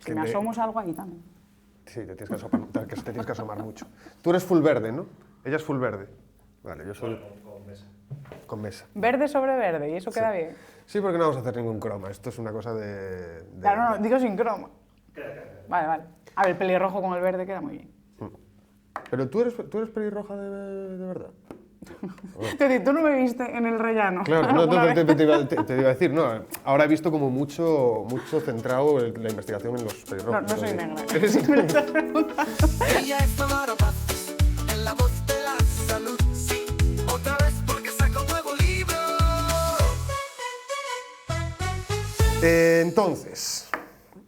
Si me asomo algo ahí también. Sí, te tienes que asomar mucho. Tú eres full verde, ¿no? Ella es full verde. Vale, yo soy... Con mesa. Con mesa. Verde sobre verde, y eso queda bien. Sí, porque no vamos a hacer ningún croma. Esto es una cosa Claro, no, digo sin croma. Vale. A ver, el pelirrojo con el verde queda muy bien. Pero tú eres pelirroja de verdad. Es decir, tú no me viste en el rellano. Claro, no, te iba a decir, no. Ahora he visto como mucho centrado la investigación en los pelirrojos. No soy negra. Ella es Tamara Pazos, en la voz de la salud. Sí, otra vez porque saca un nuevo libro. Entonces,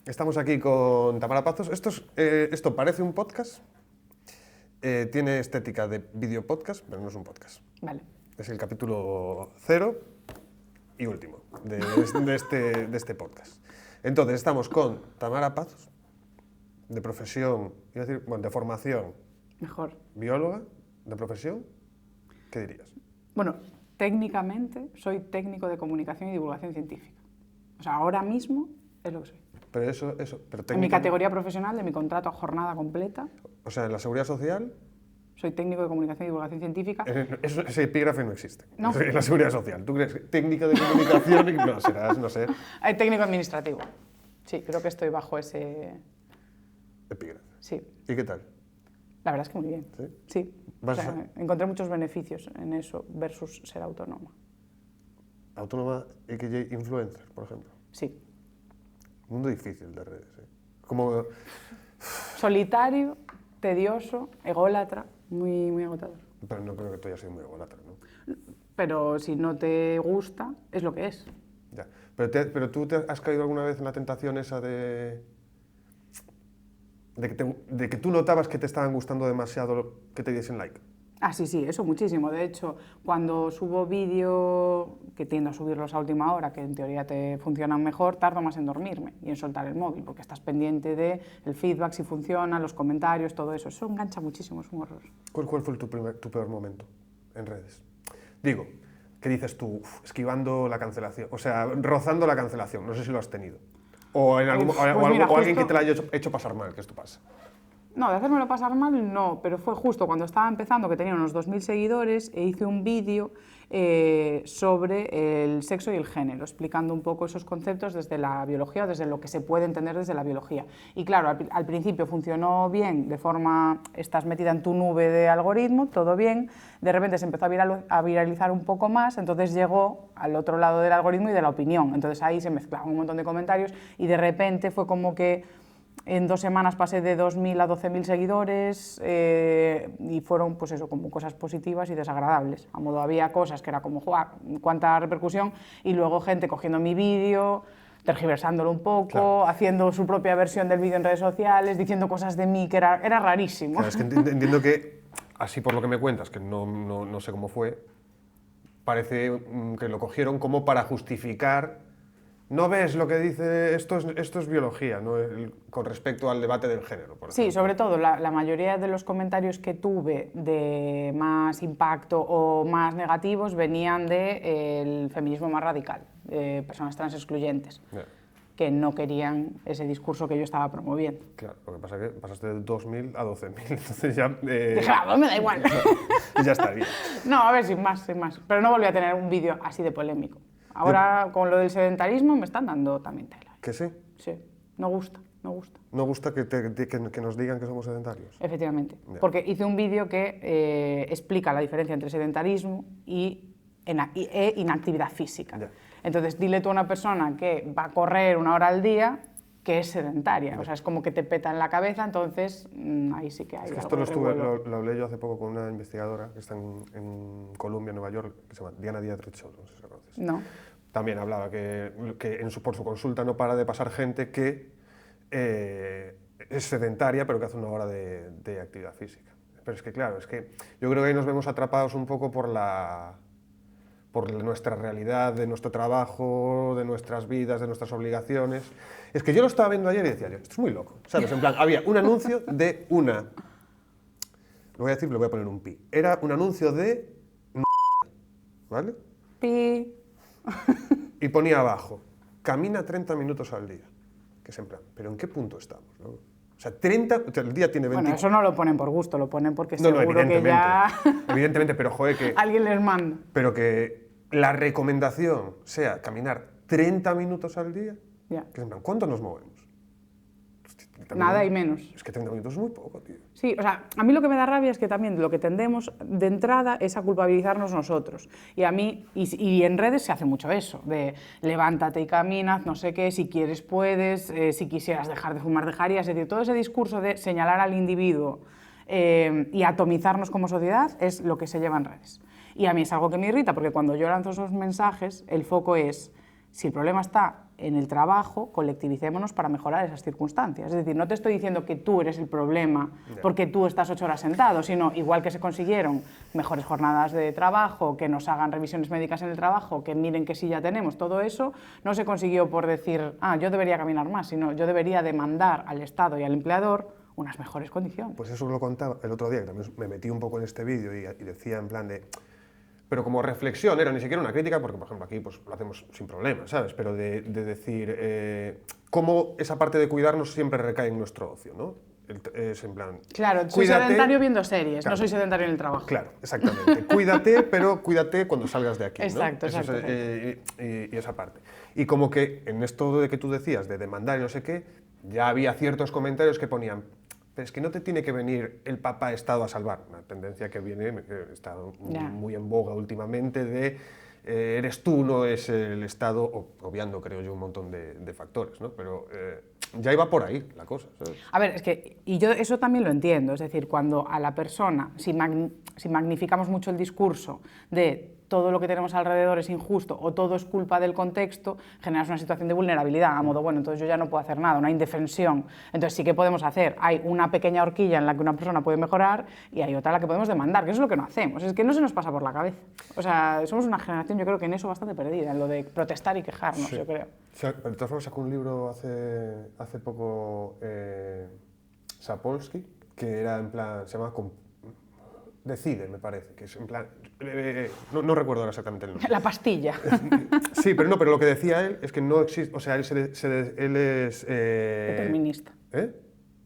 estamos aquí con Tamara Pazos. Esto parece un podcast. Tiene estética de video podcast, pero no es un podcast. Vale. Es el capítulo 0 y último de este podcast. Entonces, estamos con Tamara Pazos, de profesión, iba a decir, bueno, de formación, Mejor. bióloga, de profesión, ¿qué dirías? Bueno, técnicamente soy técnico de comunicación y divulgación científica. O sea, ahora mismo es lo que soy. Pero pero En mi técnicamente- categoría profesional, de mi contrato a jornada completa, O sea, en la seguridad social, soy técnico de comunicación y divulgación científica. ese epígrafe no existe. No. En la seguridad social. ¿Tú crees que técnica de comunicación? No, serás, no sé, Técnico administrativo. Sí, creo que estoy bajo ese... epígrafe. Sí, ¿Y qué tal? la verdad es que muy bien. ¿Sí? Sí. O Vas sea, a- encontré muchos beneficios en eso versus ser autónoma. Autónoma XY influencer, por ejemplo. Sí. Mundo difícil de redes, ¿eh? Como... Solitario, tedioso, ególatra, muy agotador. Pero no creo que tú hayas sido muy ególatra, ¿no? Pero si no te gusta, es lo que es. Ya. Pero tú te has caído alguna vez en la tentación esa de que tú notabas que te estaban gustando demasiado que te diesen like. Ah, sí, eso muchísimo. De hecho, cuando subo vídeo, que tiendo a subirlos a última hora, que en teoría te funcionan mejor, tardo más en dormirme y en soltar el móvil, porque estás pendiente del feedback, si funciona, los comentarios, todo eso. Eso engancha muchísimo, es un horror. ¿Cuál fue tu peor momento en redes? Digo, ¿qué dices tú? Esquivando la cancelación, o sea, rozando la cancelación, no sé si lo has tenido. O, en algún, Uf, o pues mira, alguien que justo- te la haya hecho pasar mal, que esto pasa. No, de hacérmelo pasar mal, no, pero fue justo cuando estaba empezando, que tenía unos 2000 seguidores, e hice un vídeo sobre el sexo y el género, explicando un poco esos conceptos desde la biología o desde lo que se puede entender desde la biología. Y claro, al principio funcionó bien, de forma, estás metida en tu nube de algoritmo, todo bien, de repente se empezó a viralizar un poco más, entonces llegó al otro lado del algoritmo y de la opinión, entonces ahí se mezclaban un montón de comentarios y de repente fue como que en 2 semanas pasé de 2000 a 12.000 seguidores y fueron, pues eso, como cosas positivas y desagradables. A modo, había cosas que era como, ¡juá!, cuánta repercusión, y luego gente cogiendo mi vídeo, tergiversándolo un poco, Claro. haciendo su propia versión del vídeo en redes sociales, diciendo cosas de mí que era rarísimo. Claro, es que entiendo que, así por lo que me cuentas, que no sé cómo fue, parece que lo cogieron como para justificar. ¿No ves lo que dice? Esto es biología, ¿no? Con respecto al debate del género, por Sí, ejemplo. sobre todo la mayoría de los comentarios que tuve de más impacto o más negativos venían del feminismo más radical, de personas trans excluyentes, Ya, que no querían ese discurso que yo estaba promoviendo. claro, lo que pasa es que pasaste de 2.000 a 12.000, entonces ya... Dije, "Ah, me da igual". ya estaría. No, a ver, sin más. Pero no volví a tener un vídeo así de polémico. Ahora, con lo del sedentarismo, me están dando también tela. ¿Que sí? Sí, no gusta. ¿No gusta que nos digan que somos sedentarios? Efectivamente. Ya. Porque hice un vídeo que explica la diferencia entre sedentarismo e inactividad física. Ya. Entonces, dile tú a una persona que va a correr 1 hora al día que es sedentaria. O sea, es como que te peta en la cabeza, entonces ahí sí que hay Es que algo esto de revuelo. lo hablé yo hace poco con una investigadora que está en Columbia, Nueva York, que se llama Diana Dietrich, no sé si la conoces. No. También hablaba que por su consulta no para de pasar gente que es sedentaria, pero que hace 1 hora de actividad física. Pero es que, claro, es que yo creo que ahí nos vemos atrapados un poco por nuestra realidad, de nuestro trabajo, de nuestras vidas, de nuestras obligaciones. Es que yo lo estaba viendo ayer y decía yo, esto es muy loco, ¿sabes? En plan, había un anuncio de una... Lo voy a decir, pero voy a poner un pi. Era un anuncio de... ¿Vale? Pi. Y ponía abajo, camina 30 minutos al día. que es en plan, ¿pero en qué punto estamos? ¿No? O sea, 30, o sea, el día tiene 20... Bueno, eso no lo ponen por gusto, lo ponen porque No, no, seguro que evidentemente, ya evidentemente, pero joder, que, alguien les manda. pero que la recomendación sea caminar 30 minutos al día, Ya. que es en plan, ¿cuánto nos movemos? Hostia, 30 Nada y minutos. menos. Es que 30 minutos es muy poco, tío. Sí, o sea, a mí lo que me da rabia es que también lo que tendemos de entrada es a culpabilizarnos nosotros. Y a mí, y en redes se hace mucho eso, de levántate y camina, no sé qué, si quieres puedes, si quisieras dejar de fumar dejarías. Es decir, todo ese discurso de señalar al individuo y atomizarnos como sociedad es lo que se lleva en redes. Y a mí es algo que me irrita, porque cuando yo lanzo esos mensajes, el foco es, si el problema está en el trabajo, colectivicémonos para mejorar esas circunstancias. Es decir, no te estoy diciendo que tú eres el problema porque tú estás 8 horas sentado, sino igual que se consiguieron mejores jornadas de trabajo, que nos hagan revisiones médicas en el trabajo, que miren que sí ya tenemos, todo eso no se consiguió por decir, yo debería caminar más, sino yo debería demandar al Estado y al empleador unas mejores condiciones. Pues eso lo contaba el otro día, que también me metí un poco en este vídeo y decía en plan de... Pero como reflexión, era ni siquiera una crítica, porque por ejemplo aquí pues, lo hacemos sin problema, ¿sabes? Pero de decir cómo esa parte de cuidarnos siempre recae en nuestro ocio, ¿no? Es en plan... Claro, soy cuídate, sedentario viendo series, claro, no soy sedentario en el trabajo. Claro, exactamente. Cuídate, pero cuídate cuando salgas de aquí, ¿no? Exacto, Eso exacto. y esa parte. Y como que en esto de que tú decías, de demandar y no sé qué, ya había ciertos comentarios que ponían, pero es que no te tiene que venir el Papa Estado a salvar. Una tendencia que viene, que está muy en boga últimamente, de eres tú, no es el Estado, obviando, creo yo, un montón de factores, ¿no? Pero ya iba por ahí la cosa, ¿sabes? A ver, es que, y yo eso también lo entiendo, es decir, cuando a la persona, si magnificamos mucho el discurso de todo lo que tenemos alrededor es injusto o todo es culpa del contexto, generas una situación de vulnerabilidad, a modo, bueno, entonces yo ya no puedo hacer nada, una indefensión. Entonces sí que podemos hacer, hay una pequeña horquilla en la que una persona puede mejorar y hay otra en la que podemos demandar, que eso es lo que no hacemos, es que no se nos pasa por la cabeza. O sea, somos una generación, yo creo que en eso bastante perdida, en lo de protestar y quejarnos, yo creo. O sea, de todas formas sacó un libro hace poco Sapolsky, que era en plan, se llama Decide, me parece, que es en plan... no recuerdo ahora exactamente el nombre. La pastilla. Sí, pero no, pero lo que decía él es que no existe... O sea, él es... Determinista. ¿Eh?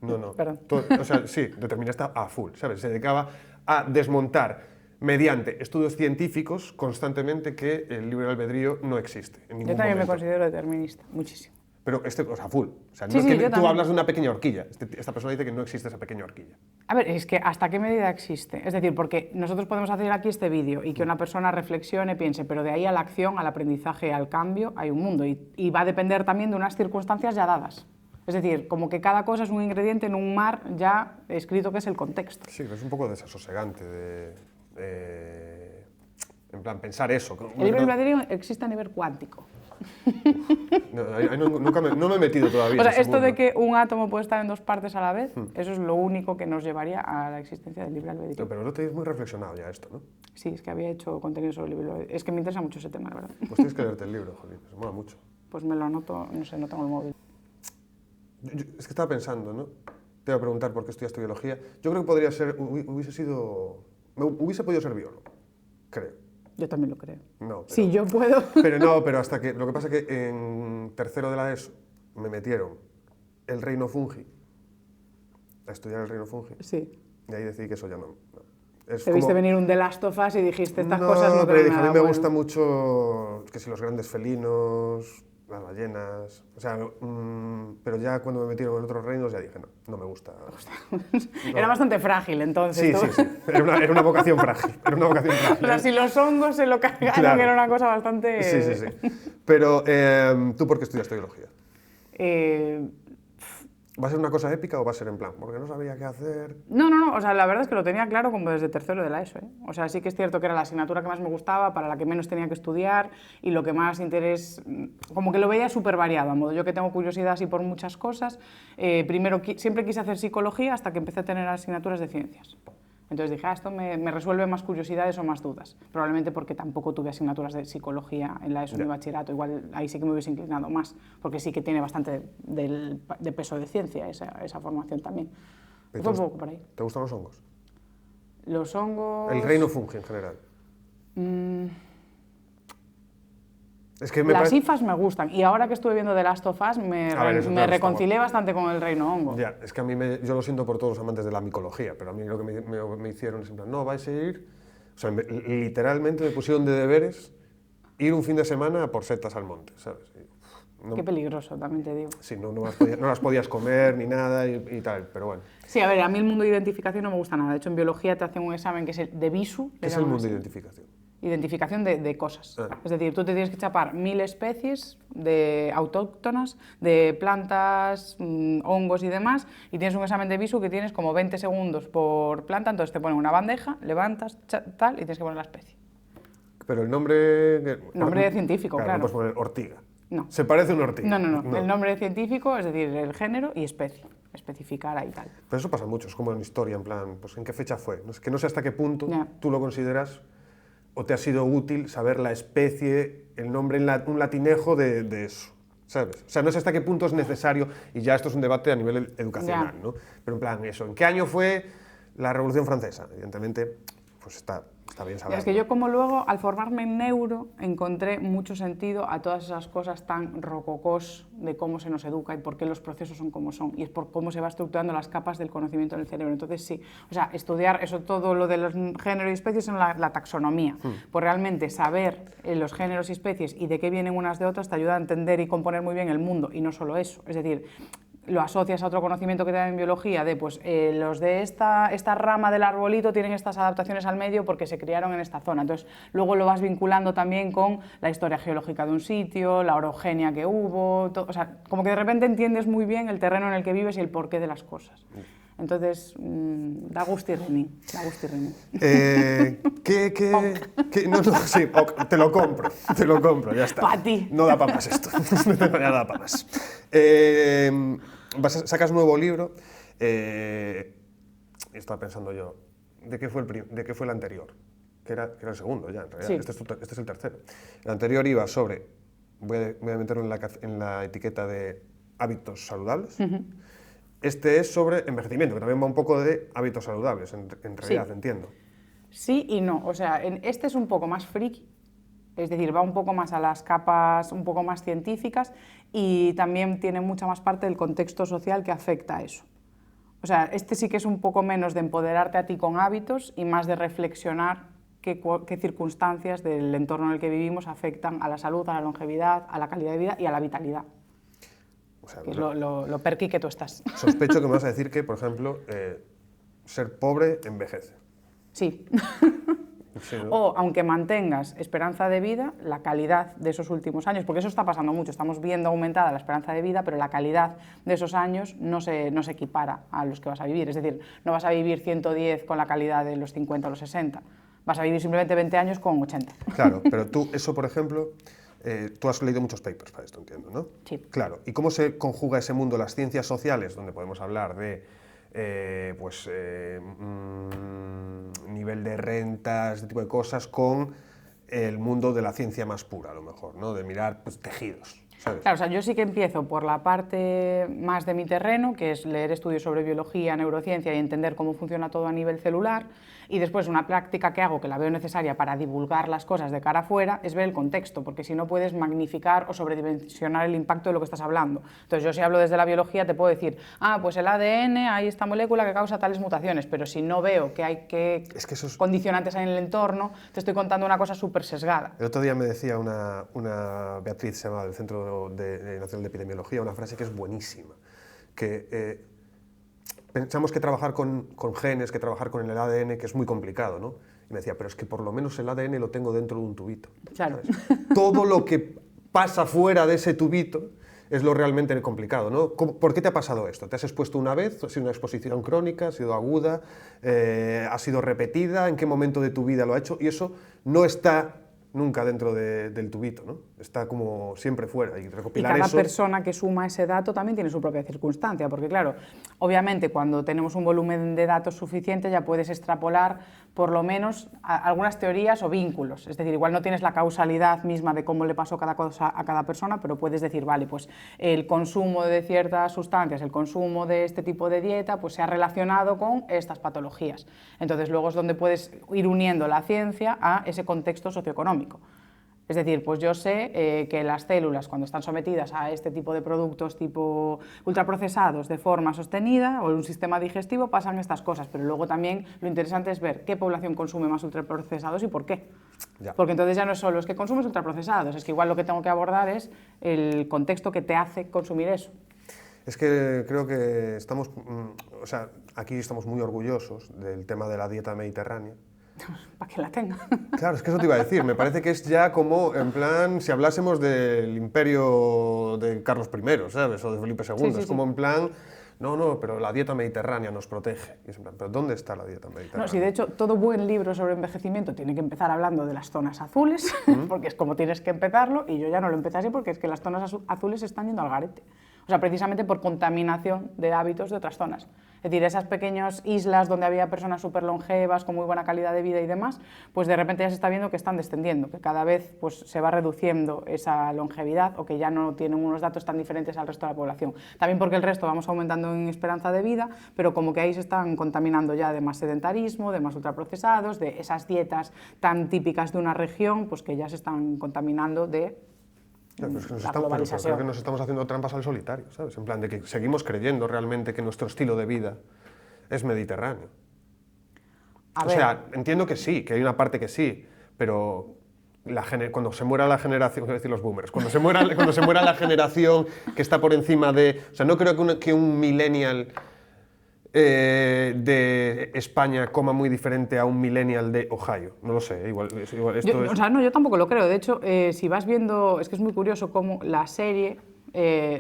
No. Perdón. O sea, sí, determinista a full, ¿sabes? Se dedicaba a desmontar mediante estudios científicos constantemente que el libre albedrío no existe en ningún Yo también me momento. considero determinista, muchísimo. Pero o sea, full. O sea, Sí, no sí, es que yo tú también. hablas de una pequeña horquilla. Esta persona dice que no existe esa pequeña horquilla. A ver, es que ¿hasta qué medida existe? Es decir, porque nosotros podemos hacer aquí este vídeo y que una persona reflexione, piense, pero de ahí a la acción, al aprendizaje, al cambio, hay un mundo y va a depender también de unas circunstancias ya dadas. Es decir, como que cada cosa es un ingrediente en un mar ya escrito que es el contexto. Sí, es un poco desasosegante en plan, pensar eso. El libre albedrío existe a nivel cuántico. Nunca no me he metido todavía. O sea, en ese esto de mundo. que un átomo puede estar en dos partes a la vez, eso es lo único que nos llevaría a la existencia del libre albedrío. Pero no te es muy reflexionado ya esto, ¿no? Sí, es que había hecho contenido sobre el libre albedrío. Es que me interesa mucho ese tema, la verdad. Pues tienes que leerte el libro, joder, se mola mucho. Pues me lo anoto, no sé, no tengo el móvil. Es que estaba pensando, ¿no? Te iba a preguntar por qué estudiaste biología. Yo creo que podría ser, hubiese podido ser biólogo, creo. Yo también lo creo. No, pero, Si yo puedo. pero hasta que, lo que pasa es que en tercero de la ESO me metieron el reino fungi, a estudiar el reino fungi, Sí. y ahí decidí que eso ya no. Es Te viste como- venir un The Last of Us y dijiste estas no, cosas no pero traen dije, a mí nada me bueno. gusta mucho, que si los grandes felinos, las ballenas, o sea, pero ya cuando me metieron en otros reinos ya dije, no me gusta. Era bastante frágil entonces. Sí, ¿no? sí, sí, era una vocación frágil, era una vocación frágil. O sea, si los hongos se lo cargaron, Claro. era una cosa bastante... Sí, sí, sí. Pero, ¿tú por qué estudiaste biología? ¿Va a ser una cosa épica o va a ser en plan? Porque no sabía qué hacer. No, o sea, la verdad es que lo tenía claro como desde tercero de la ESO, ¿eh? O sea, sí que es cierto que era la asignatura que más me gustaba, para la que menos tenía que estudiar y lo que más interés, como que lo veía súper variado, a modo yo que tengo curiosidad así por muchas cosas. Primero, siempre quise hacer psicología hasta que empecé a tener asignaturas de ciencias. Entonces dije, esto me resuelve más curiosidades o más dudas. Probablemente porque tampoco tuve asignaturas de psicología en la ESO ni bachillerato. Igual ahí sí que me hubiese inclinado más, porque sí que tiene bastante de peso de ciencia esa formación también. ¿Te Fue un poco por ahí. ¿Te gustan los hongos? Los hongos... El reino fungi en general. Es que me Las parece... IFAs me gustan, y ahora que estuve viendo The Last of Us me, A ver, eso me claro, está reconcilié bastante con el reino hongo. Ya, es que a mí yo lo siento por todos los amantes de la micología, pero a mí lo que me hicieron es en plan, no, vais a ir... O sea, literalmente me pusieron de deberes ir un fin de semana a por setas al monte, ¿sabes? Y, no, Qué peligroso, también te digo. sí, no las podías comer ni nada y tal, pero bueno. Sí, a ver, a mí el mundo de identificación no me gusta nada. De hecho, en biología te hacen un examen que es el de BISU. ¿Qué es el mundo de identificación? Identificación de cosas. Ah. Es decir, tú te tienes que chapar 1000 especies de autóctonas, de plantas, hongos y demás, y tienes un examen de BISU que tienes como 20 segundos por planta, entonces te ponen una bandeja, levantas, tal, y tienes que poner la especie. Pero el nombre... Nombre científico, claro. No puedes poner ortiga. No. Se parece a una ortiga. No. El nombre científico, es decir, el género y especie. Especificar ahí tal. Pero eso pasa mucho, es como en historia, en plan, pues en qué fecha fue. No, es que no sé hasta qué punto Ya. tú lo consideras o te ha sido útil saber la especie, el nombre en un latinejo de eso, ¿sabes? O sea, no sé hasta qué punto es necesario, y ya esto es un debate a nivel educacional, Ya. ¿no? Pero en plan, eso, ¿en qué año fue la Revolución Francesa? Evidentemente, pues está bien saberlo. Es que yo como luego, al formarme en neuro, encontré mucho sentido a todas esas cosas tan rococós de cómo se nos educa y por qué los procesos son como son, y es por cómo se va estructurando las capas del conocimiento en el cerebro. Entonces sí, o sea, estudiar eso, todo lo de los géneros y especies en la taxonomía, pues realmente saber los géneros y especies y de qué vienen unas de otras te ayuda a entender y componer muy bien el mundo, y no solo eso, es decir, lo asocias a otro conocimiento que te dan en biología de pues los de esta rama del arbolito tienen estas adaptaciones al medio porque se criaron en esta zona. Entonces luego lo vas vinculando también con la historia geológica de un sitio, la orogenia que hubo, o sea, como que de repente entiendes muy bien el terreno en el que vives y el porqué de las cosas. Entonces, da gustirrini, da gustirrini. No, sí, te lo compro, ya está. Pa' ti. No da para más esto, no da para más. Sacas un nuevo libro, estaba pensando yo, ¿de qué fue el anterior? Que era el segundo ya, en realidad, Sí. este es el tercero. El anterior iba sobre, voy a meterlo en la etiqueta de hábitos saludables. Este es sobre envejecimiento, que también va un poco de hábitos saludables, en realidad, Sí. entiendo. Sí y no, o sea, este es un poco más friki, es decir, va un poco más a las capas un poco más científicas y también tiene mucha más parte del contexto social que afecta a eso. O sea, este sí que es un poco menos de empoderarte a ti con hábitos y más de reflexionar qué circunstancias del entorno en el que vivimos afectan a la salud, a la longevidad, a la calidad de vida y a la vitalidad, O sea, que es lo perky que tú estás. sospecho que me vas a decir que, por ejemplo, ser pobre envejece. Sí. Sí, ¿no? O, aunque mantengas esperanza de vida, la calidad de esos últimos años, porque eso está pasando mucho, estamos viendo aumentada la esperanza de vida, pero la calidad de esos años no se equipara a los que vas a vivir. Es decir, no vas a vivir 110 con la calidad de los 50 o los 60, vas a vivir simplemente 20 años con 80. Claro, pero tú, eso, por ejemplo, tú has leído muchos papers para esto, entiendo, ¿no? Sí. Claro, ¿y cómo se conjuga ese mundo, las ciencias sociales, donde podemos hablar de nivel de rentas, este tipo de cosas, con el mundo de la ciencia más pura, a lo mejor, ¿no? De mirar pues, tejidos, ¿sabes? Claro, o sea, yo sí que empiezo por la parte más de mi terreno, que es leer estudios sobre biología, neurociencia y entender cómo funciona todo a nivel celular, y después una práctica que hago, que la veo necesaria para divulgar las cosas de cara afuera, es ver el contexto, porque si no puedes magnificar o sobredimensionar el impacto de lo que estás hablando. Entonces yo si hablo desde la biología te puedo decir, pues el ADN, hay esta molécula que causa tales mutaciones, pero si no veo que hay condicionantes en el entorno, te estoy contando una cosa súper sesgada. El otro día me decía una Beatriz, se llama, del Centro Nacional de Epidemiología, una frase que es buenísima, que pensamos que trabajar con genes, que trabajar con el ADN, que es muy complicado, ¿no? Y me decía, pero es que por lo menos el ADN lo tengo dentro de un tubito. Claro. ¿Sabes? Todo lo que pasa fuera de ese tubito es lo realmente complicado, ¿no? ¿Por qué te ha pasado esto? ¿Te has expuesto una vez? ¿Ha sido una exposición crónica? ¿Ha sido aguda? ¿Ha sido repetida? ¿En qué momento de tu vida lo ha hecho? Y eso no está nunca dentro del tubito, ¿no? Está como siempre fuera, y recopilar y cada eso... persona que suma ese dato también tiene su propia circunstancia, porque claro, obviamente cuando tenemos un volumen de datos suficiente ya puedes extrapolar por lo menos algunas teorías o vínculos, es decir, igual no tienes la causalidad misma de cómo le pasó cada cosa a cada persona, pero puedes decir, vale, pues el consumo de ciertas sustancias, el consumo de este tipo de dieta, pues se ha relacionado con estas patologías. Entonces luego es donde puedes ir uniendo la ciencia a ese contexto socioeconómico. Es decir, pues yo sé que las células, cuando están sometidas a este tipo de productos tipo ultraprocesados de forma sostenida o en un sistema digestivo, pasan estas cosas, pero luego también lo interesante es ver qué población consume más ultraprocesados y por qué. Ya. Porque entonces ya no es solo es que consumes ultraprocesados, es que igual lo que tengo que abordar es el contexto que te hace consumir eso. Es que creo que estamos, o sea, aquí estamos muy orgullosos del tema de la dieta mediterránea. Para que la tenga. Claro, es que eso te iba a decir, me parece que es ya como, en plan, si hablásemos del imperio de Carlos I, ¿sabes? O de Felipe II, Sí, sí, es como en plan, no, pero la dieta mediterránea nos protege. Y es en plan, ¿pero dónde está la dieta mediterránea? No, sí, de hecho, todo buen libro sobre envejecimiento tiene que empezar hablando de las zonas azules, porque es como tienes que empezarlo, y yo ya no lo empecé así porque es que las zonas azules están yendo al garete. O sea, precisamente por contaminación de hábitos de otras zonas. Es decir, esas pequeñas islas donde había personas súper longevas, con muy buena calidad de vida y demás, pues de repente ya se está viendo que están descendiendo, que cada vez pues, se va reduciendo esa longevidad o que ya no tienen unos datos tan diferentes al resto de la población. También porque el resto vamos aumentando en esperanza de vida, pero como que ahí se están contaminando ya de más sedentarismo, de más ultraprocesados, de esas dietas tan típicas de una región, pues que ya se están contaminando de Claro, pero es que la globalización. creo que nos estamos haciendo trampas al solitario, ¿sabes? En plan de que seguimos creyendo realmente que nuestro estilo de vida es mediterráneo. A O ver, sea, entiendo que sí, que hay una parte que sí, pero cuando se muera la generación, quiero decir los boomers, cuando se muera la generación que está por encima de... O sea, no creo que un millennial de España coma muy diferente a un millennial de Ohio. No lo sé, igual esto es... o sea, no, yo tampoco lo creo. De hecho, si vas viendo, es que es muy curioso cómo la serie,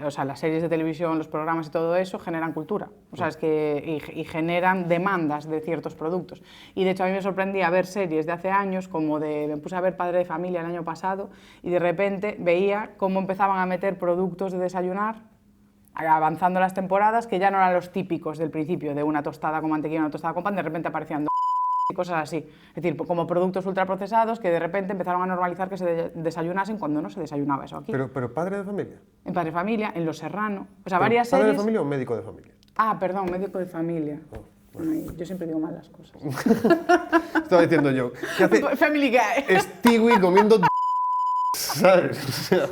o sea, las series de televisión, los programas y todo eso generan cultura. O sea, es que y generan demandas de ciertos productos. Y de hecho a mí me sorprendía ver series de hace años, me puse a ver Padre de Familia el año pasado y de repente veía cómo empezaban a meter productos de desayunar avanzando las temporadas que ya no eran los típicos del principio de una tostada con mantequilla, una tostada con pan, de repente aparecían y cosas así. Es decir, como productos ultraprocesados que de repente empezaron a normalizar que se desayunasen cuando no se desayunaba eso aquí. Pero padre de familia. En Padre de Familia, en Los Serrano, o sea, ¿Pero varias ¿Padre series... de familia o médico de familia? Ah, perdón, médico de familia. Ay, yo siempre digo mal las cosas. Estaba diciendo yo. ¿Qué hace Family Guy. Stewie comiendo ¿sabes? O sea,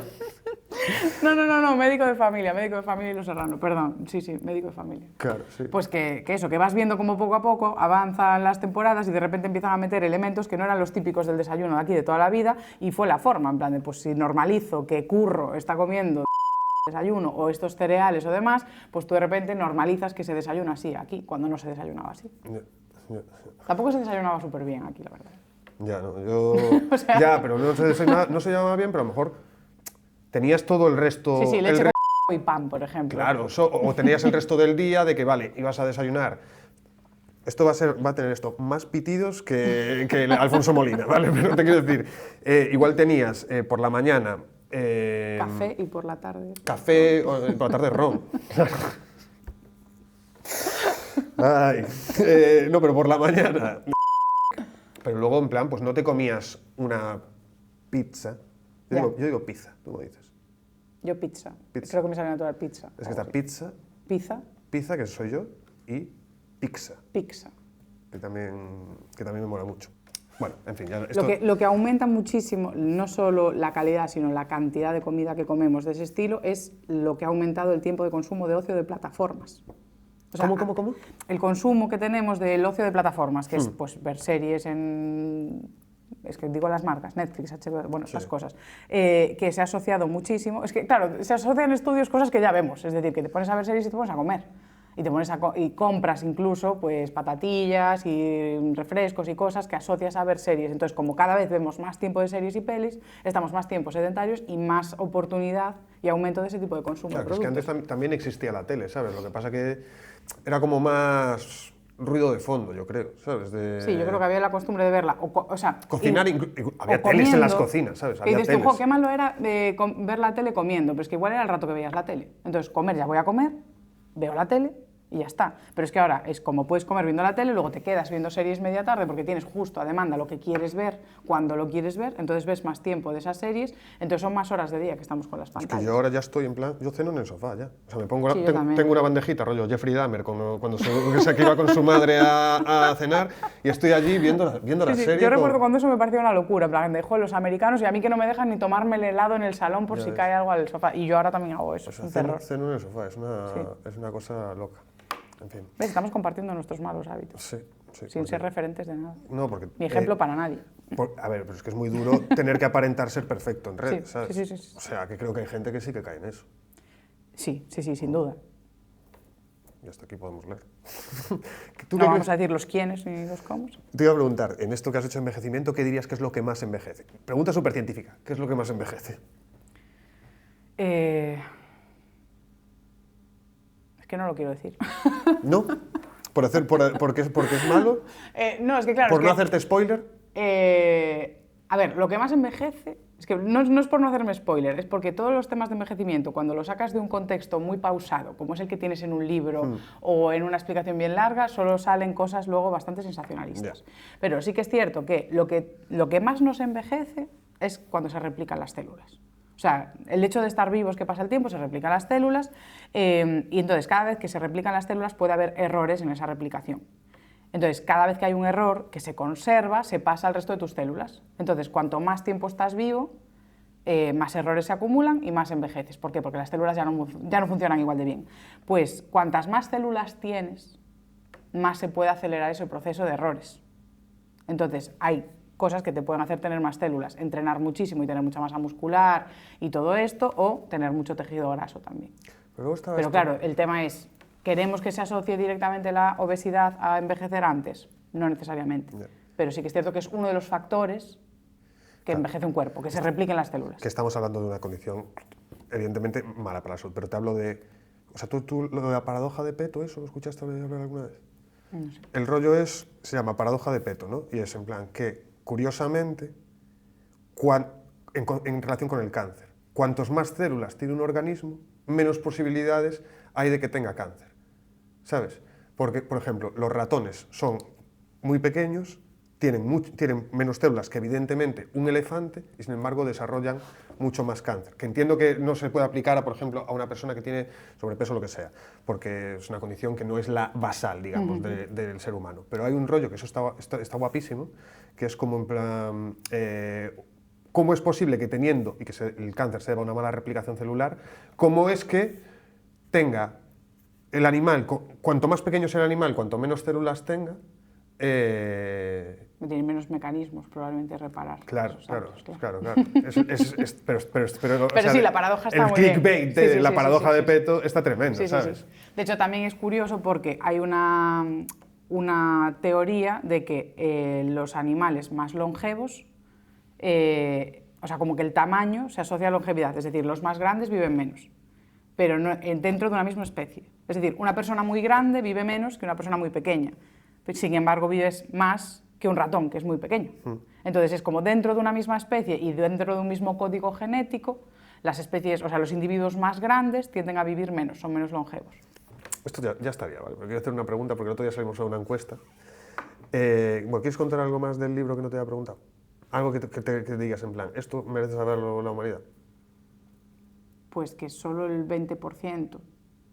No, médico de familia y Los Serrano, perdón, sí, médico de familia. claro, sí. Pues que eso, que vas viendo como poco a poco avanzan las temporadas y de repente empiezan a meter elementos que no eran los típicos del desayuno de aquí de toda la vida y fue la forma, en plan de, pues si normalizo que Curro está comiendo desayuno o estos cereales o demás, pues tú de repente normalizas que se desayuna así aquí, cuando no se desayunaba así. Ya. Tampoco se desayunaba súper bien aquí, la verdad. Ya, no, yo... O sea- Ya, pero no se llamaba bien, pero a lo mejor tenías todo el resto... Sí, el leche re- con y pan, por ejemplo. Claro, o tenías el resto del día de que, vale, ibas a desayunar. Esto va a tener esto más pitidos que el Alfonso Molina, ¿vale? Pero te quiero decir, igual tenías por la mañana... Café y por la tarde. Café, o por la tarde ron. Ay, no, pero por la mañana. Pero luego, en plan, pues no te comías una pizza. Yo digo pizza, tú me dices. Yo pizza. Pizza. Creo que me sale natural pizza. Es que está pizza, Pizza, que soy yo, y pizza, pizza. que también me mola mucho. Bueno, en fin, ya Lo que aumenta muchísimo, no solo la calidad, sino la cantidad de comida que comemos de ese estilo, es lo que ha aumentado el tiempo de consumo de ocio de plataformas. O sea, ¿Cómo? El consumo que tenemos del ocio de plataformas, que es pues, ver series en... Es que digo las marcas, Netflix, HBO, bueno, estas cosas, que se ha asociado muchísimo. Es que, claro, se asocian en estudios cosas que ya vemos, es decir, que te pones a ver series y te pones a comer. Y te pones y compras incluso pues, patatillas y refrescos y cosas que asocias a ver series. Entonces, como cada vez vemos más tiempo de series y pelis, estamos más tiempo sedentarios y más oportunidad y aumento de ese tipo de consumo Claro, de es que productos. antes también existía la tele, ¿sabes? Lo que pasa que era como más ruido de fondo, yo creo, ¿sabes? Sí, yo creo que había la costumbre de verla. O sea, Cocinar, había o teles en las comiendo, cocinas, ¿sabes? Que Había dices tú, teles. "Jo, qué malo era ver la tele comiendo", pero es que igual era el rato que veías la tele. Entonces, comer, ya voy a comer, veo la tele y ya está. Pero es que ahora es como puedes comer viendo la tele, luego te quedas viendo series media tarde porque tienes justo a demanda lo que quieres ver, cuando lo quieres ver, entonces ves más tiempo de esas series, entonces son más horas de día que estamos con las Es pantallas. que yo ahora ya estoy en plan, yo ceno en el sofá ya. O sea, me pongo, Sí, yo también. tengo una bandejita, rollo Jeffrey Dahmer, cuando se iba con su madre a cenar, y estoy allí viendo la Sí, sí. serie. Yo con- recuerdo cuando eso me parecía una locura, en plan, dejo los americanos y a mí que no me dejan ni tomarme el helado en el salón por Ya si ves. cae algo al sofá. Y yo ahora también hago eso, O sea, es un terror. ceno en el sofá, es Sí. una cosa loca. En fin. ¿Ves? Estamos compartiendo nuestros malos hábitos, Sí, sí. sin porque- ser referentes de nada. No, porque... Ni ejemplo para nadie. A ver, pero es que es muy duro tener que aparentar ser perfecto en redes, Sí, ¿sabes? sí, sí, sí. O sea, que creo que hay gente que sí que cae en eso. Sí, sí, sí, sin duda. Y hasta aquí podemos leer. No ¿Tú qué vamos crees? a decir los quiénes ni los cómo. Te iba a preguntar, en esto que has hecho de envejecimiento, ¿qué dirías que es lo que más envejece? Pregunta súper científica, ¿qué es lo que más envejece? Es que no lo quiero decir. ¿No? Porque es malo? No, es que claro. ¿Por es no que, hacerte spoiler? a ver, lo que más envejece, es que no es por no hacerme spoiler, es porque todos los temas de envejecimiento, cuando los sacas de un contexto muy pausado, como es el que tienes en un libro o en una explicación bien larga, solo salen cosas luego bastante sensacionalistas. Ya. Pero sí que es cierto que lo que más nos envejece es cuando se replican las células. O sea, el hecho de estar vivos, que pasa el tiempo, se replican las células y entonces cada vez que se replican las células puede haber errores en esa replicación. Entonces, cada vez que hay un error que se conserva, se pasa al resto de tus células. Entonces, cuanto más tiempo estás vivo, más errores se acumulan y más envejeces. ¿Por qué? Porque las células ya no funcionan igual de bien. Pues, cuantas más células tienes, más se puede acelerar ese proceso de errores. Entonces, hay cosas que te pueden hacer tener más células, entrenar muchísimo y tener mucha masa muscular y todo esto, o tener mucho tejido graso también. Luego estaba Pero esto- claro, el tema es, ¿queremos que se asocie directamente la obesidad a envejecer antes? No necesariamente. Ya. Pero sí que es cierto que es uno de los factores que envejece un cuerpo, que se repliquen las células. que estamos hablando de una condición evidentemente mala para la salud, pero te hablo de... O sea, ¿tú lo de la paradoja de Peto, eso lo escuchaste hablar alguna vez? No sé. El rollo se llama paradoja de Peto, ¿no? Y es en plan que, curiosamente, en relación con el cáncer, cuantos más células tiene un organismo, menos posibilidades hay de que tenga cáncer, ¿sabes? Porque, por ejemplo, los ratones son muy pequeños, tienen menos células que evidentemente un elefante y sin embargo desarrollan mucho más cáncer. Que entiendo que no se puede aplicar, a, por ejemplo, a una persona que tiene sobrepeso o lo que sea, porque es una condición que no es la basal, digamos, del ser humano. Pero hay un rollo que eso está guapísimo, que es como en plan... ¿cómo es posible que teniendo, y que el cáncer se deba a una mala replicación celular, cómo es que tenga el animal, cuanto más pequeño sea el animal, cuanto menos células tenga, Tiene menos mecanismos probablemente de reparar. claro, esos claro, hábitos, claro, claro. Pero, Pero sí, la paradoja está el muy bien. clickbait Sí, de sí, la sí, paradoja sí, de sí. Peto está tremendo, Sí, sí, ¿sabes? sí. De hecho, también es curioso porque hay una teoría de que los animales más longevos, o sea, como que el tamaño se asocia a longevidad, es decir, los más grandes viven menos, pero dentro de una misma especie. Es decir, una persona muy grande vive menos que una persona muy pequeña, sin embargo vives más que un ratón, que es muy pequeño. Entonces es como dentro de una misma especie y dentro de un mismo código genético, las especies, o sea, los individuos más grandes tienden a vivir menos, son menos longevos. Esto ya estaría, ¿vale? Pero quiero hacer una pregunta, porque el otro día salimos a una encuesta. Bueno, ¿quieres contar algo más del libro que no te haya preguntado? Algo que te digas en plan, esto merece saberlo la humanidad. Pues que solo el 20%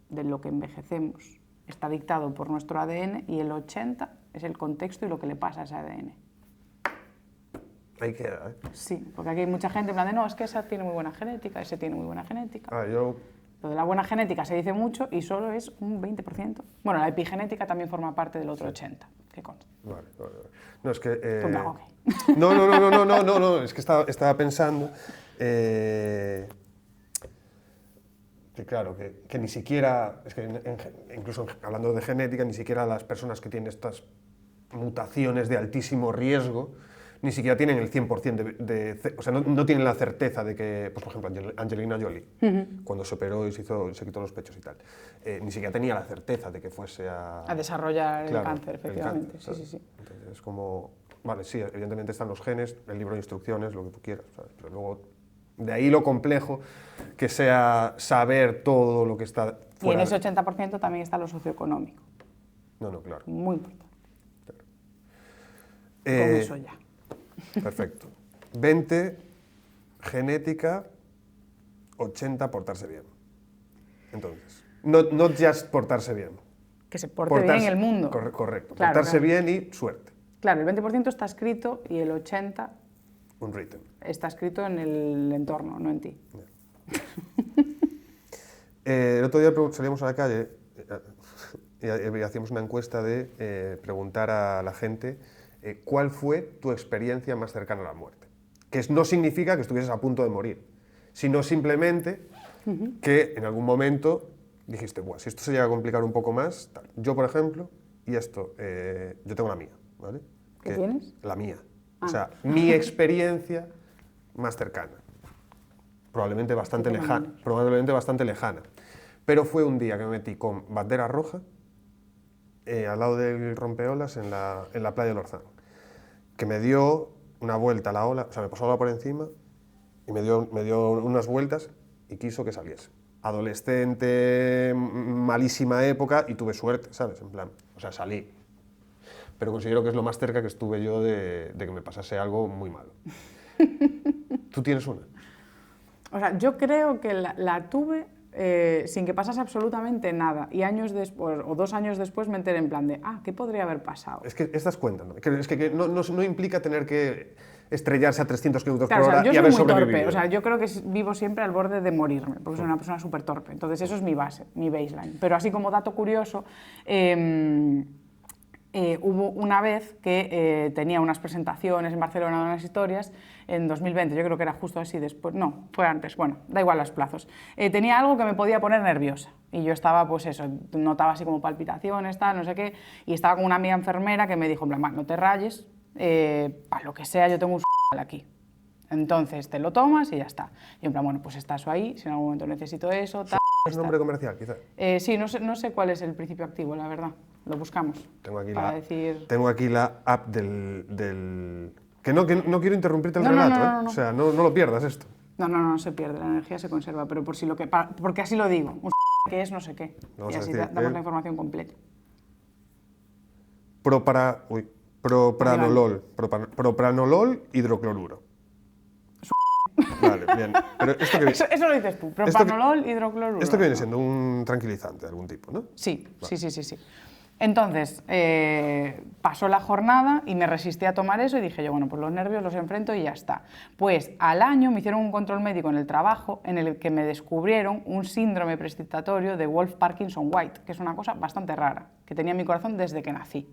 de lo que envejecemos está dictado por nuestro ADN y el 80% es el contexto y lo que le pasa a ese ADN. Ahí queda, ¿eh? Sí, porque aquí hay mucha gente en plan de no, es que esa tiene muy buena genética, ese tiene muy buena genética. Yo... Lo de la buena genética se dice mucho y solo es un 20%. Bueno, la epigenética también forma parte del otro 80%, que consta. Vale. No, es que... Tú me hago, ok. No, es que estaba pensando que claro, que ni siquiera, es que incluso hablando de genética, ni siquiera las personas que tienen estas mutaciones de altísimo riesgo, ni siquiera tienen el 100% o sea, no tienen la certeza de que, pues, por ejemplo, Angelina Jolie, cuando se operó y se quitó los pechos y tal, ni siquiera tenía la certeza de que fuese a desarrollar claro, el cáncer, efectivamente. cáncer, Sí. Entonces es como, vale, sí, evidentemente están los genes, el libro de instrucciones, lo que tú quieras, ¿sabes? Pero luego De ahí lo complejo que sea saber todo lo que está Y fuera. en ese 80% también está lo socioeconómico. No, claro. Muy importante. Con Eh, eso ya. Perfecto. 20, genética, 80, portarse bien. Entonces, no just portarse bien. Que se porte bien el mundo. Correcto. Claro, portarse claro. bien y suerte. Claro, el 20% está escrito y el 80% Un written. está escrito en el entorno, no en ti. El otro día salíamos a la calle y hacíamos una encuesta de preguntar a la gente cuál fue tu experiencia más cercana a la muerte. Que no significa que estuvieses a punto de morir, sino simplemente que en algún momento dijiste, "Buah, si esto se llega a complicar un poco más", tal. Yo, por ejemplo, y esto, yo tengo la mía, ¿vale? ¿Qué tienes? La mía. O sea, mi experiencia más cercana. Probablemente bastante lejana. Pero fue un día que me metí con bandera roja al lado del rompeolas en la playa de Lorzán, que me dio una vuelta a la ola, o sea, me pasó la ola por encima y me dio unas vueltas y quiso que saliese. Adolescente, malísima época, y tuve suerte, ¿sabes? En plan, o sea, salí. Pero considero que es lo más cerca que estuve yo de que me pasase algo muy malo. ¿Tú tienes una? O sea, yo creo que la tuve sin que pasase absolutamente nada. Y años después, o 2 años después, me enteré en plan de, ¿qué podría haber pasado? Es que estas cuentan, ¿no? Es que no implica tener que estrellarse a 300 km Claro, por o sea, hora yo y soy haber muy sobrevivido. torpe, o sea, yo creo que vivo siempre al borde de morirme, porque soy una persona súper torpe. Entonces, eso es mi base, mi baseline. Pero así como dato curioso, hubo una vez que tenía unas presentaciones en Barcelona de unas historias en 2020, yo creo que era justo así después, no, fue antes, bueno, da igual los plazos. Tenía algo que me podía poner nerviosa y yo estaba, pues eso, notaba así como palpitaciones, tal, no sé qué, y estaba con una amiga enfermera que me dijo, en plan, "Va, no te rayes, para lo que sea, yo tengo un aquí. Entonces te lo tomas y ya está". Y en plan, bueno, pues está eso ahí, si en algún momento necesito eso, tal. ¿Es un nombre comercial, quizás? Sí, no sé cuál es el principio activo, la verdad. Lo buscamos. Tengo aquí, para decir... tengo aquí la app del... Que no quiero interrumpirte el No, relato, no. O sea, no lo pierdas esto. No se pierde, la energía se conserva, pero por si lo que... porque así lo digo, un que es no sé qué. Vamos y a así decir, damos la información completa. Propranolol hidrocloruro. Vale, bien. Pero esto que, Eso lo dices tú, propanolol, hidrocloruro. esto que viene siendo un tranquilizante de algún tipo, ¿no? Sí. Entonces, pasó la jornada y me resistí a tomar eso y dije yo, bueno, pues los nervios los enfrento y ya está. Pues al año me hicieron un control médico en el trabajo en el que me descubrieron un síndrome prestitatorio de Wolff-Parkinson-White, que es una cosa bastante rara, que tenía en mi corazón desde que nací.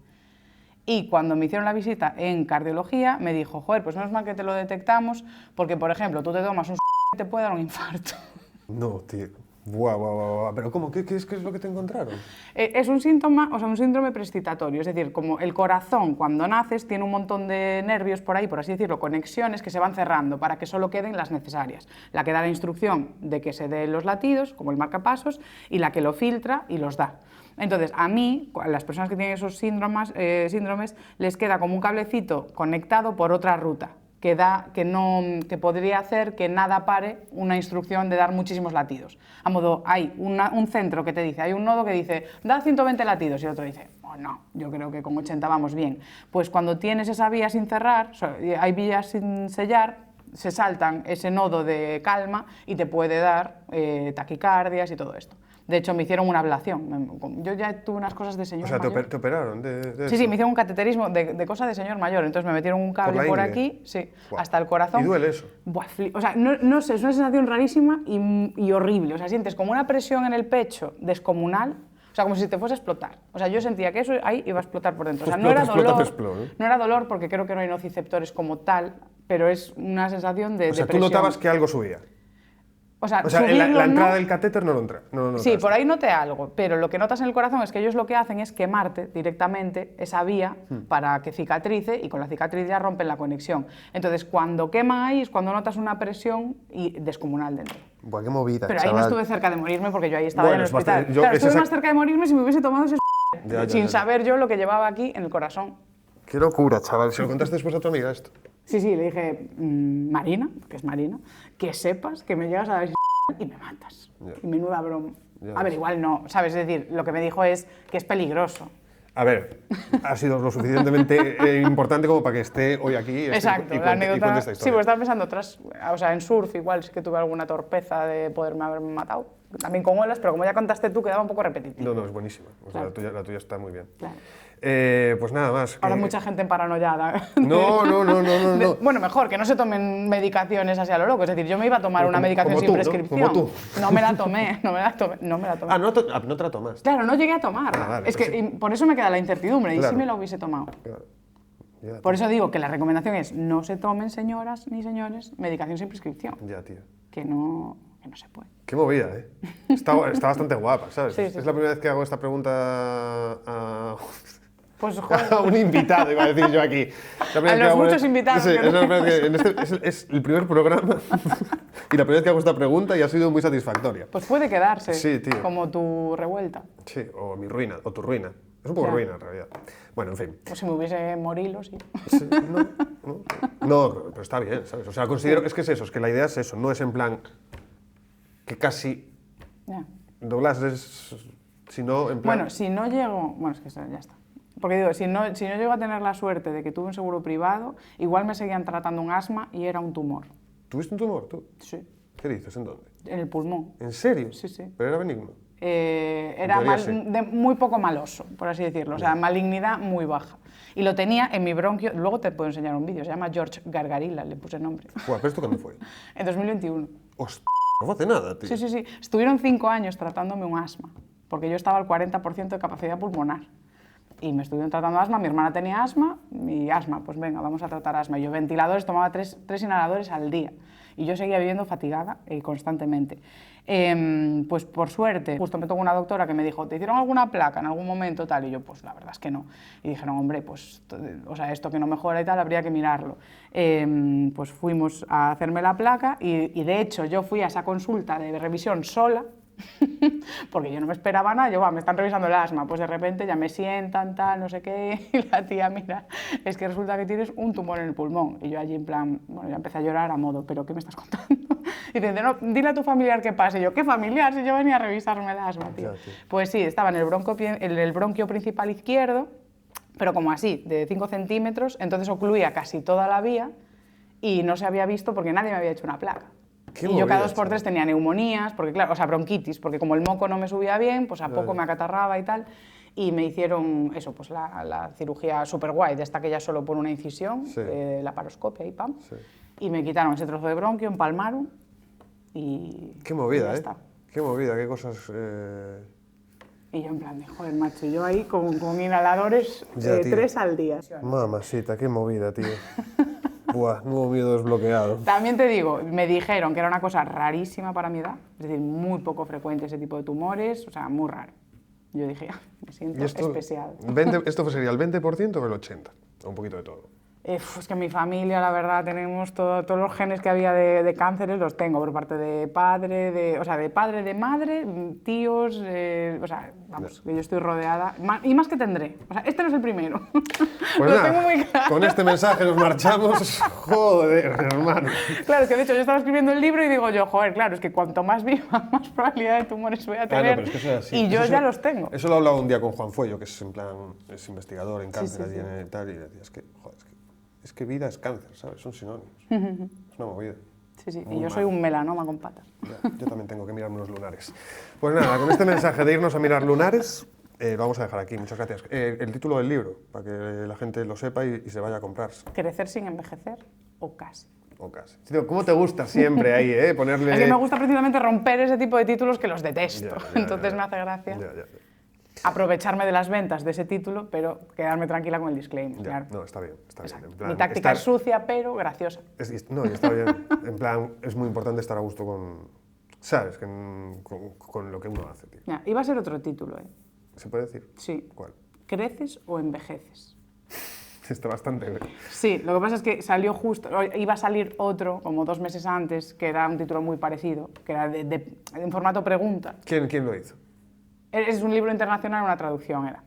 Y cuando me hicieron la visita en cardiología, me dijo, joder, pues no es mal que te lo detectamos, porque, por ejemplo, tú te tomas un y te puede dar un infarto. No, tío. Buah. Pero ¿cómo? ¿Qué es lo que te encontraron? Es un síntoma, o sea, un síndrome prestitatorio, es decir, como el corazón cuando naces tiene un montón de nervios por ahí, por así decirlo, conexiones que se van cerrando para que solo queden las necesarias. La que da la instrucción de que se den los latidos, como el marcapasos, y la que lo filtra y los da. Entonces, a mí, a las personas que tienen esos síndromes, les queda como un cablecito conectado por otra ruta, que podría hacer que nada pare una instrucción de dar muchísimos latidos. A modo, hay un centro que te dice, hay un nodo que dice, da 120 latidos, y el otro dice, oh no, yo creo que con 80 vamos bien. Pues cuando tienes esa vía sin cerrar, hay vías sin sellar, se saltan ese nodo de calma y te puede dar taquicardias y todo esto. De hecho, me hicieron una ablación. Yo ya tuve unas cosas de señor mayor. O sea, te operaron de Sí, me hicieron un cateterismo de cosa de señor mayor. Entonces me metieron un cable por aquí, sí, Buah. hasta el corazón. ¿Y duele eso? Buah, o sea, no sé, es una sensación rarísima y horrible. O sea, sientes como una presión en el pecho descomunal. O sea, como si te fuese a explotar. O sea, yo sentía que eso ahí iba a explotar por dentro. O sea, no era dolor. No era dolor porque creo que no hay nociceptores como tal, pero es una sensación de O sea, tú presión. notabas que algo subía. O sea, la entrada del catéter no lo entra. Sí, por ahí noté algo, pero lo que notas en el corazón es que ellos lo que hacen es quemarte directamente esa vía para que cicatrice y con la cicatriz ya rompen la conexión. Entonces, cuando quema ahí es cuando notas una presión descomunal dentro. Buah, qué movida, pero ahí chaval. no estuve cerca de morirme porque yo ahí estaba en el hospital. Yo, claro, estuve más cerca de morirme si me hubiese tomado ese Ya. sin saber yo lo que llevaba aquí en el corazón. Qué locura, chaval. ¿Se lo contaste después a tu amiga esto? Sí, sí, le dije, Marina, que es Marina, que sepas que me llegas a dar y me matas. Ya. Y menuda broma. Ya A ver, ves. igual no, ¿sabes? Es decir, lo que me dijo es que es peligroso. A ver, ha sido lo suficientemente importante como para que esté hoy aquí Exacto, y la cuente anécdota. esta Sí, historia. pues estaba pensando otras, o sea, en surf igual sí que tuve alguna torpeza de poderme haber matado. También con olas, pero como ya contaste tú, quedaba un poco repetitivo. No, no, es buenísima. O sea, Claro. la tuya está muy bien. Claro. Pues nada más. Ahora que- mucha gente en paranoiada. No, no, no, no, no, no. Bueno, mejor, que no se tomen medicaciones así a lo loco. Es decir, yo me iba a tomar Pero una como- medicación como sin tú, ¿no? prescripción. Como tú. No me la tomé, no me la tomé, no me la tomé. No te la tomaste. Claro, no llegué a tomarla. Ah, vale, es pues que sí. y por eso me queda la incertidumbre. ¿Y Claro. si me la hubiese tomado? Claro. Ya, Por eso digo que la recomendación es no se tomen, señoras ni señores, medicación sin prescripción. Ya, tío. Que no se puede. Qué movida, ¿eh? Está bastante guapa, ¿sabes? Sí, sí, es la primera vez que hago esta pregunta a, Pues joder. a un invitado, iba a decir yo aquí. La primera A vez que los hago- muchos invitados Sí, que es, la primera vez que- en este- es el primer programa y la primera vez que hago esta pregunta y ha sido muy satisfactoria. Pues puede quedarse. Sí, tío. Como tu revuelta. Sí, o mi ruina, o tu ruina. Es un poco Ya. ruina, en realidad. Bueno, en fin. Pues si me hubiese morilo, sí. Sí, no, pero está bien, ¿sabes? O sea, considero, es que es eso, es que la idea es eso, no es en plan que casi Ya. Douglas es, sino en plan... Bueno, si no llego... Bueno, es que eso ya está. Porque digo, si no llego a tener la suerte de que tuve un seguro privado, igual me seguían tratando un asma y era un tumor. ¿Tuviste un tumor tú? Sí. ¿Qué dices? ¿En dónde? En el pulmón. ¿En serio? Sí, sí. ¿Pero era benigno? Era teoría, sí. muy poco maloso, por así decirlo. O sea, malignidad muy baja. Y lo tenía en mi bronquio... Luego te puedo enseñar un vídeo. Se llama George Gargarilla, le puse el nombre. Buah, ¿pero esto cuándo fue? En 2021. Hostia, no fue hace nada, tío. Sí, sí, sí. Estuvieron 5 años tratándome un asma, porque yo estaba al 40% de capacidad pulmonar. Y me estuvieron tratando asma, mi hermana tenía asma, y asma, pues venga, vamos a tratar asma. Yo ventiladores, tomaba tres inhaladores al día. Y yo seguía viviendo fatigada constantemente. Pues por suerte, justo me tocó una doctora que me dijo, ¿te hicieron alguna placa en algún momento tal? Y yo, pues la verdad es que no. Y dijeron, hombre, pues, o sea, esto que no mejora y tal, habría que mirarlo. Pues fuimos a hacerme la placa y de hecho yo fui a esa consulta de revisión sola, porque yo no me esperaba nada, yo, me están revisando el asma, pues de repente ya me sientan, tal, no sé qué, y la tía, mira, es que resulta que tienes un tumor en el pulmón. Y yo allí en plan, bueno, ya empecé a llorar a modo, ¿pero qué me estás contando? Y dice, no, dile a tu familiar qué pasa. Y yo, ¿qué familiar? Si yo venía a revisarme el asma, tío. Ya, tío. Pues sí, estaba en el bronquio principal izquierdo, pero como así, de 5 centímetros, entonces ocluía casi toda la vía y no se había visto porque nadie me había hecho una placa. Qué Y yo cada movida, 2 por 3 chaval. tenía neumonías, porque claro, o sea, bronquitis, porque como el moco no me subía bien, pues a Claro. poco me acatarraba y tal. Y me hicieron eso, pues la cirugía súper guay, de esta que ya solo por una incisión, Sí. la paroscopia y pam. Sí. Y me quitaron ese trozo de bronquio, empalmaron y... Qué y movida, ya ¿eh? está. Qué movida, qué cosas... Y yo en plan de, joder, macho, yo ahí con inhaladores Ya, tío. 3 al día. Mamacita, qué movida, tío. Buah, nuevo miedo desbloqueado. También te digo, me dijeron que era una cosa rarísima para mi edad, es decir, muy poco frecuente ese tipo de tumores, o sea, muy raro. Yo dije, me siento ¿Y esto, especial. 20, esto sería el 20% o el 80%? O un poquito de todo. Es que en mi familia, la verdad, tenemos todos los genes que había de cánceres, los tengo por parte de padre, de madre, tíos, o sea, vamos, que yo estoy rodeada, y más que tendré. O sea, este no es el primero. Pues Lo nada, tengo muy claro. con este mensaje nos marchamos. Joder, hermano. Claro, es que de hecho yo estaba escribiendo el libro y digo yo, joder, claro, es que cuanto más viva, más probabilidad de tumores voy a Claro, tener. pero es que eso es así. Y yo Eso- ya los tengo. Eso lo he hablado un día con Juan Fuello, que es en plan, es investigador en cáncer sí, allí sí. en tal, y decía, es que vida es cáncer, ¿sabes? Son sinónimos. Es una movida. Sí, sí, Muy y yo mal. soy un melanoma con patas. Ya, yo también tengo que mirarme unos lunares. Pues nada, con este mensaje de irnos a mirar lunares, lo vamos a dejar aquí. Muchas gracias. El título del libro, para que la gente lo sepa y se vaya a comprar. Crecer sin envejecer o casi. O casi. Tío, ¿cómo te gusta siempre ahí, ponerle... Es que me gusta precisamente romper ese tipo de títulos que los detesto. Ya, ya, Entonces ya. me hace gracia Ya. aprovecharme de las ventas de ese título, pero quedarme tranquila con el disclaimer. Ya. Claro. No, está bien, está bien. Exacto. En plan, Mi táctica estar- es sucia, pero graciosa. No, y está bien. En plan, es muy importante estar a gusto con... ¿Sabes? Con lo que uno hace, tío. Ya, iba a ser otro título, ¿eh? ¿Se puede decir? Sí. ¿Cuál? ¿Creces o envejeces? Está bastante bien. Sí, lo que pasa es que salió justo, iba a salir otro, como 2 meses antes, que era un título muy parecido, que era en formato pregunta. ¿Quién lo hizo? Es un libro internacional, una traducción era.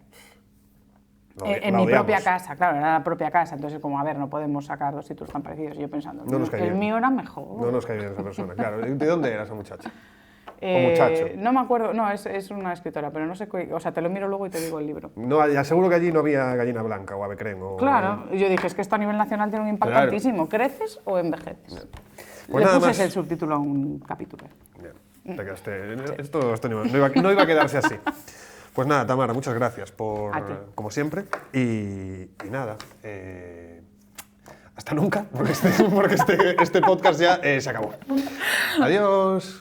En mi propia casa, claro, era la propia casa, entonces como, a ver, no podemos sacar dos títulos tan parecidos. Y yo pensando, No nos cae el bien. mío era mejor. No nos cae bien esa persona, claro. ¿De dónde era esa muchacha? ¿O muchacho? No me acuerdo, no, es una escritora, pero no sé, o sea, te lo miro luego y te digo el libro. No, ya seguro que allí no había gallina blanca o avecren. O... Claro, yo dije, es que esto a nivel nacional tiene un impacto Claro. altísimo. ¿Creces o envejeces? Pues Le nada puse más. el subtítulo a un capítulo. Bien, te quedaste- esto no iba a quedarse así. Pues nada, Tamara, muchas gracias por, A ti. como siempre. Y nada, hasta nunca, porque este podcast ya se acabó. Adiós.